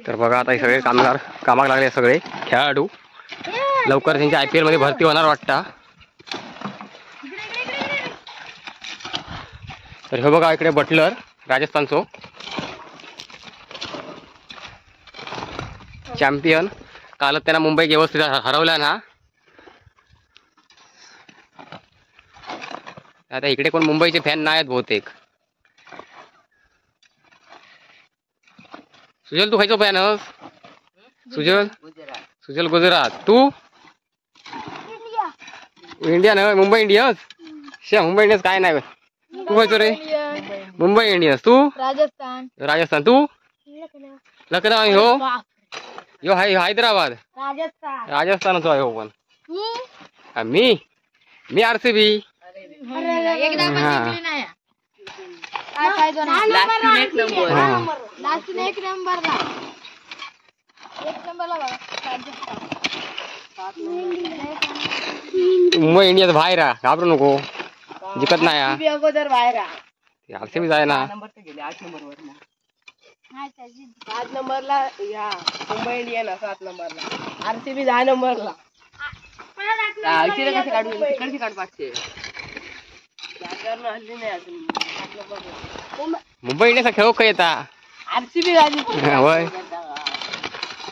तर बघा आता हे सगळे कामाला लागले सगळे खेळाडू. लवकर त्यांची IPL मध्ये भरती होणार वाटतं. तर हे बघा इकडे बटलर राजस्थानचो चॅम्पियन. कालच त्यांना मुंबई व्यवस्थित हरवला ना. आता इकडे कोण मुंबईचे फॅन नाही आहेत बहुतेक. सुजल तू खायचो फॅन आहेस? सुजल गुजरात. तू इंडिया ना मुंबई इंडियन्स. मुंबई इंडियन्स काय नाही. तू खायचो रे मुंबई इंडियन्स. तू राजस्थान. तू लखनऊ. यो हैदराबाद. राजस्थानचो आहे हो पण. मी RCB. मुंबई इंडियन्स बाहेर घाबरू नको. जिंकत नाही अगोदर बाहेर. RCB जाय ना. 7 नंबरला या मुंबई इंडियन 7 नंबरला. RCB 10 नंबरला. कसे काढू तिकडची काढ पाचशे. मुंबई इंडियन्स खेळ काय येता. RCB झाली होय.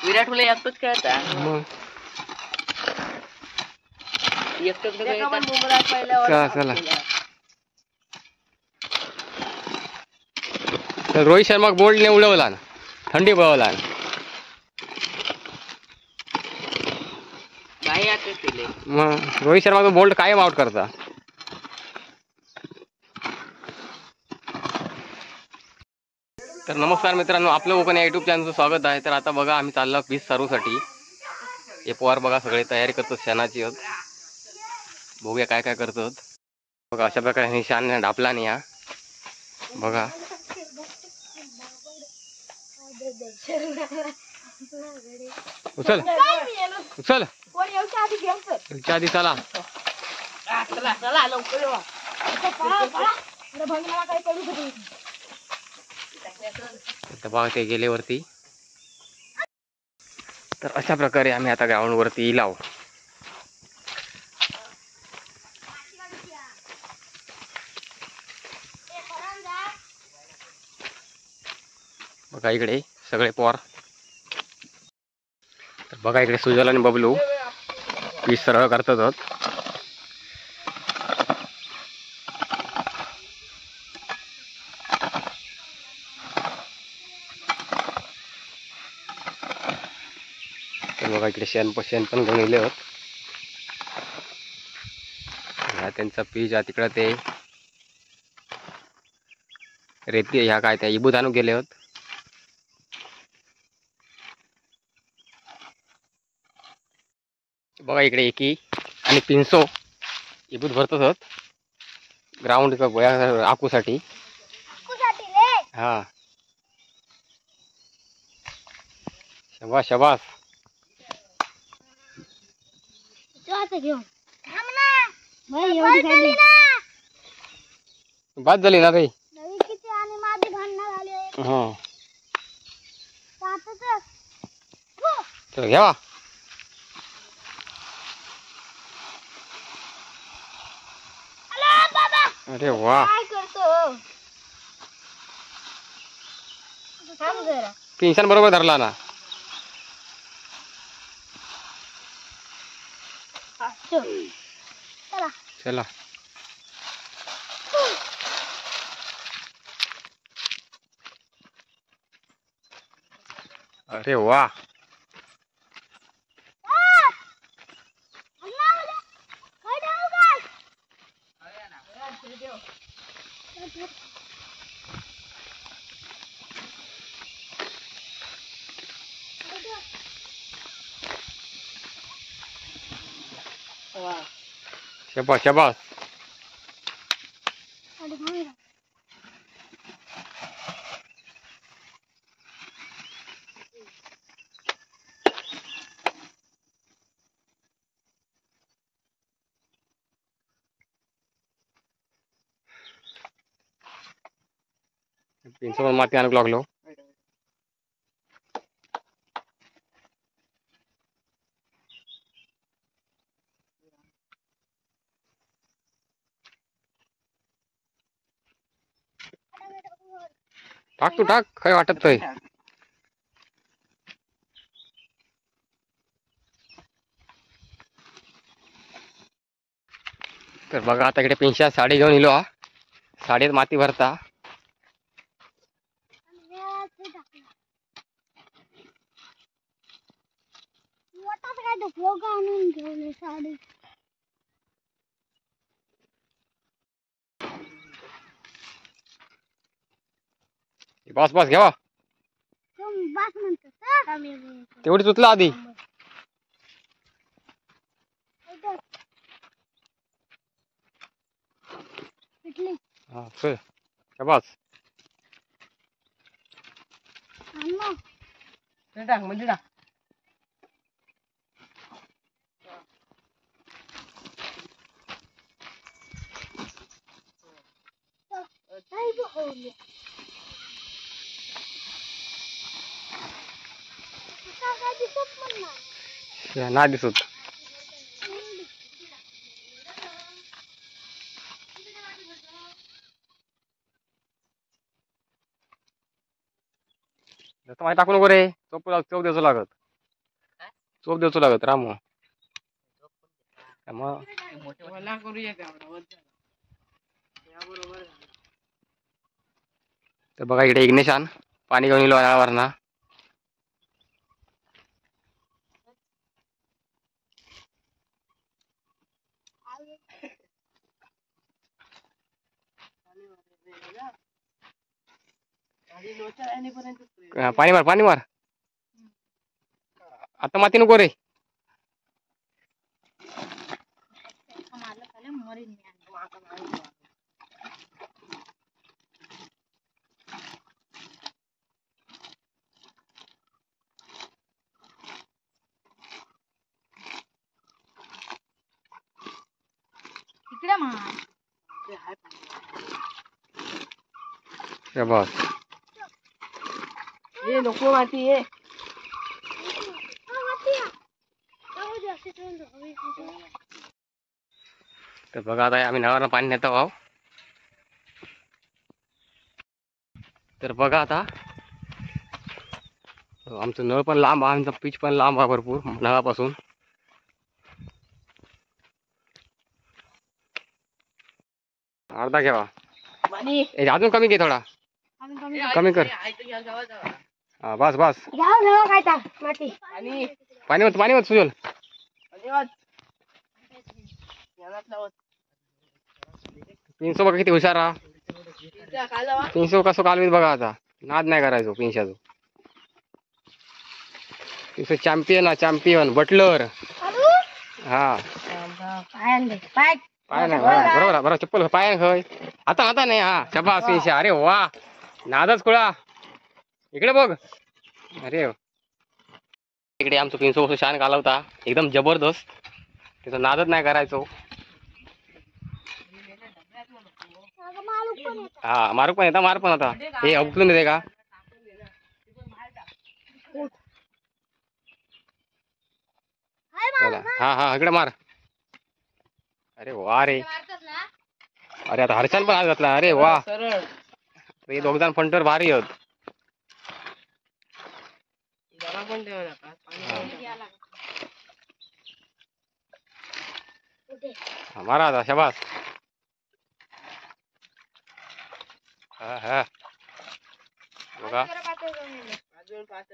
विराट कोहली एकटोच खेळता. चला रोहित शर्मा बोल्डने उडवला ना. थंडी पळवला. मग रोहित शर्मा तो बोल्ड कायम आउट करता. तर नमस्कार मित्रांनो, आपलं ओपन या YouTube चॅनलचं स्वागत आहे. तर आता बघा आम्ही चाललो पीस सर्वसाठी. हे पोवार बघा सगळे तयारी करतो शेणाची. बघूया काय काय करतात. बघा अशा प्रकारे निशान ढापला नाही हा. बघा उचल उचल आधी चला. बघा ते गेले वरती. तर अशा प्रकारे आम्ही आता ग्राउंड वरती लावू. बघा इकडे सगळे पोर. तर बघा इकडे सुजल आणि बबलू पीस सरळ करतात. तर बघा इकडे शेण पण घेऊन गेले होत. त्यांचा पीस तिकडं ते रेती ह्या काय त्या इबूत आणून गेले होत. बघा इकडे एकी आणि पिंसो इबूत भरतच होत ग्राउंड आकूसाठी. हा शबास शबास. बाद झाली ना रे. चल घ्यावा. अरे वा. पिंशन बरोबर धरला ना. चला अरे वा. शबास शबास. पिंच माती आणू लागलो. टाक तू टाक, काय वाटत नाही. तर बघा आता इकडे पिंशा साडी घेऊन इलो. साडीत माती भरता. बस बस घ्या तेवढीच उचला आधी. हा चल बस म्हणजे टाक. नाही दिसत. माहिती टाकू नको रे. चोप चोप द्यायचो लागत. चोप द्यायचो लागत राम. तर बघा इकडे इग्नेशान पाणी घेऊन येलो वरना. पाणी मार पाणी मार. आता माती नको रे. बस ये नको माती ये. तर बघा आता आम्ही नळाला पाणी नेतो भाऊ. तर बघा आता आमचं नळ पण लांब आहे, आमचा पीच पण लांब आहे भरपूर नळापासून. अर्धा घ्यावा. अजून कमी घे थोडा. कमी कर. हा बस बस. पाणी होत पाणी होत सुजल. पिंसो बघा किती हुशार हा. पिंसो कसं कालवीत बघा आता. नाद नाही करायचो पिंशाचो. पिंसो चॅम्पियन हा चॅम्पियन बटलर. हा पाय नाही बरोबर बरोबर चप्पल पाय खय. आता नाही हा शबास पिंशा. अरे वा नादच खुळा. इकडे बघ. अरे इकडे आमचं पिंसो शान घालवता एकदम जबरदस्त. त्याचा नादच नाही करायचो. हा मारू पण येता मार पण आता. हे उचलून देते का. हा हा इकडे मार. अरे वा रे. अरे आता हर्षल पण हात घातला. अरे वा हे दोघजण फंटर भारी होत. मारा आता शबास. हा हा बघा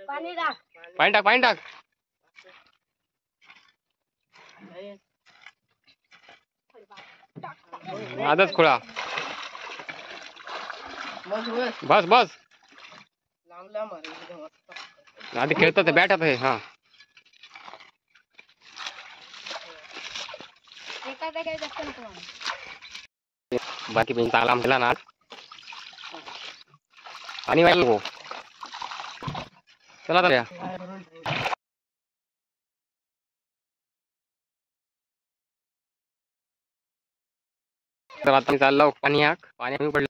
पाणी टाक पाणी टाक. आजच खुळा. बस बस आधी खेळतात बॅट आहे. हा बाकी पण चांगला आमला ना आणि वाईट नको. चला तर या. तर आता मी चाललो पाणी हाक. पाणी आम्ही पडलं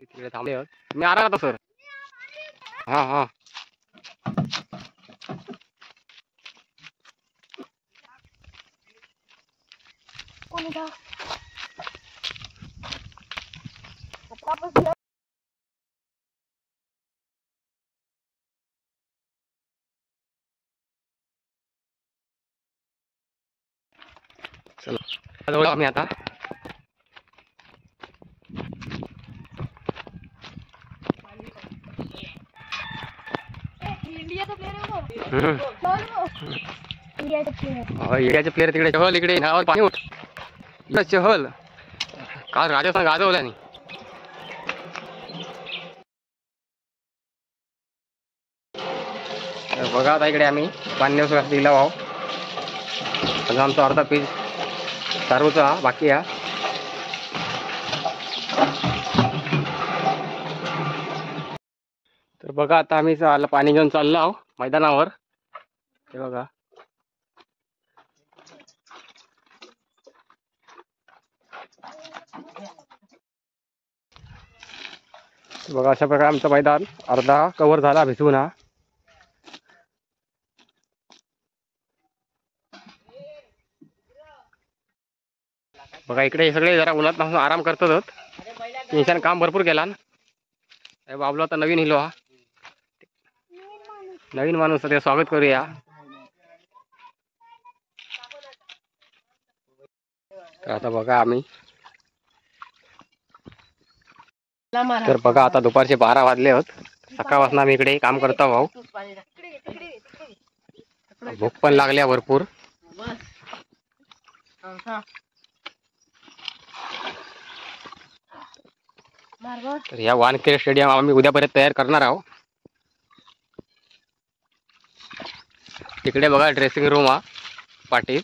तिकडे थांबले मी आला आता सर. हा हा कोणी चला जवळ आम्ही आता इंडियाचे प्लेअर तिकडे चहल इकडे नावावर पाणी उठ चहल काल राजस्थान गाजवला नाही. बघा आता इकडे आम्ही पाणी दिला भाऊ आमचा अर्धा पीस सारूचा बाकी आहे. तर बघा आता आम्ही पाणी घेऊन चाललो आहो मैदानावर. हे बघा बघा अशा प्रकारे आमचं मैदान अर्धा कव्हर झाला भिजून. हा बघा इकडे सगळे जरा उन्हात नसून आराम करतात. टेन्शन काम भरपूर केला ना बाबलो. आता नवीन हिलो हा नवीन माणूस ते स्वागत करूया. तर आता बघा आम्ही तर बघा आता दुपारचे 12 वाजले होत. सकाळपासून आम्ही इकडे काम करतो भाऊ. भूक पण लागल्या भरपूर. तर या वानखेडे स्टेडियम आम्ही उद्यापर्यंत तयार करणार आहोत. तिकडे बघा ड्रेसिंग रूम हा पाटील.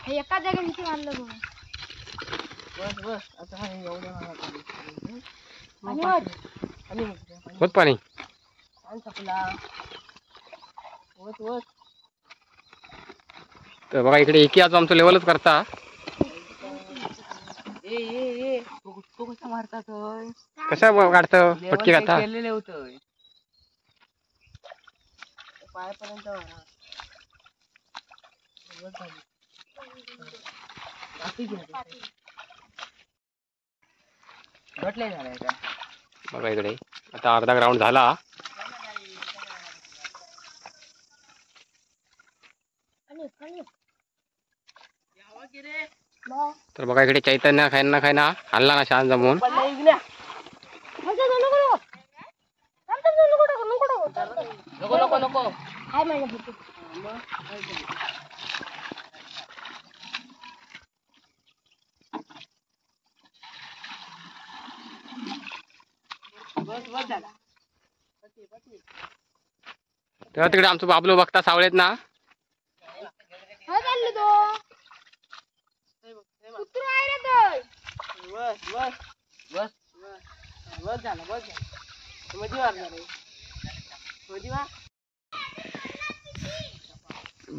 एका जागेमध्ये मारलं होत पाणी. तर बघा इकडे एकी आज आमचं लेवलच करता. कशा काढतं पटकी आता पायापर्यंत बघा इकडे आता अर्धा ग्राउंड झाला. तर बघा इकडे चैतन्य खायना हल्ला ना शान जमून. तेव्हा तिकडे आमचं बाबलो बघता सावळेत ना.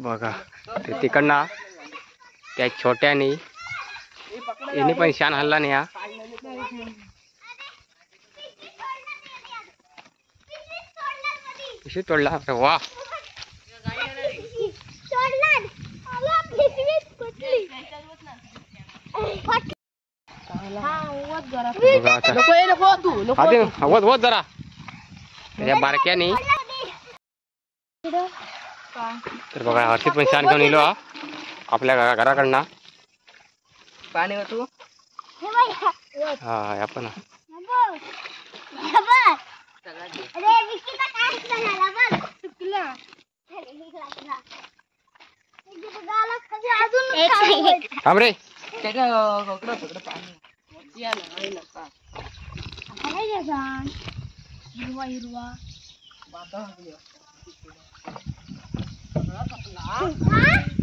बघा ते तिकडना त्या छोट्यानी यांनी पण शान हल्ला नाही हा. कशी तोडला वा. होत जरा त्या बारक्यानी. तर बघा हर्षित पण शान घेऊन येलो आपल्या घराकडनं. पाणी तू हा आपण थांब रे.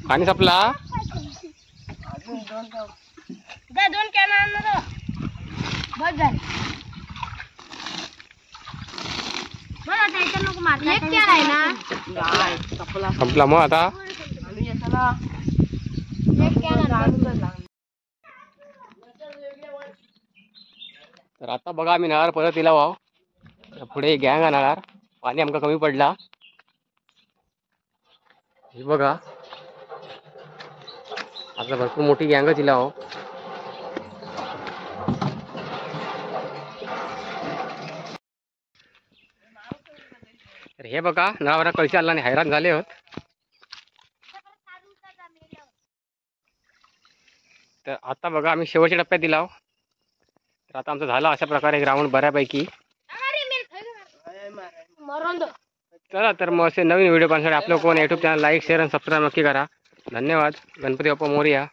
पाणी संपला. दोन कॅन आणणार बस झाले. संपला मग आता. तर आता बघा आम्ही नळावर परत येला वाव. पुढे गँग नळावर पाणी आमका कमी पडला. हे बघा आता भरपूर मोठी गँग दिला हो. तर हे बघा नवरा कळशी आला आणि हैराण झाले होत. तर आता बघा आम्ही शेवटच्या टप्प्यात दिला. तर आता आमचं झालं अशा प्रकारे ग्राउंड बऱ्यापैकी. चला तर मग असे नवीन व्हिडिओ पाहण्यासाठी आपलं कोण यूट्यूब चॅनल लाईक शेअर आणि सबस्क्राईब नक्की करा. धन्यवाद. गणपती बाप्पा मोरया.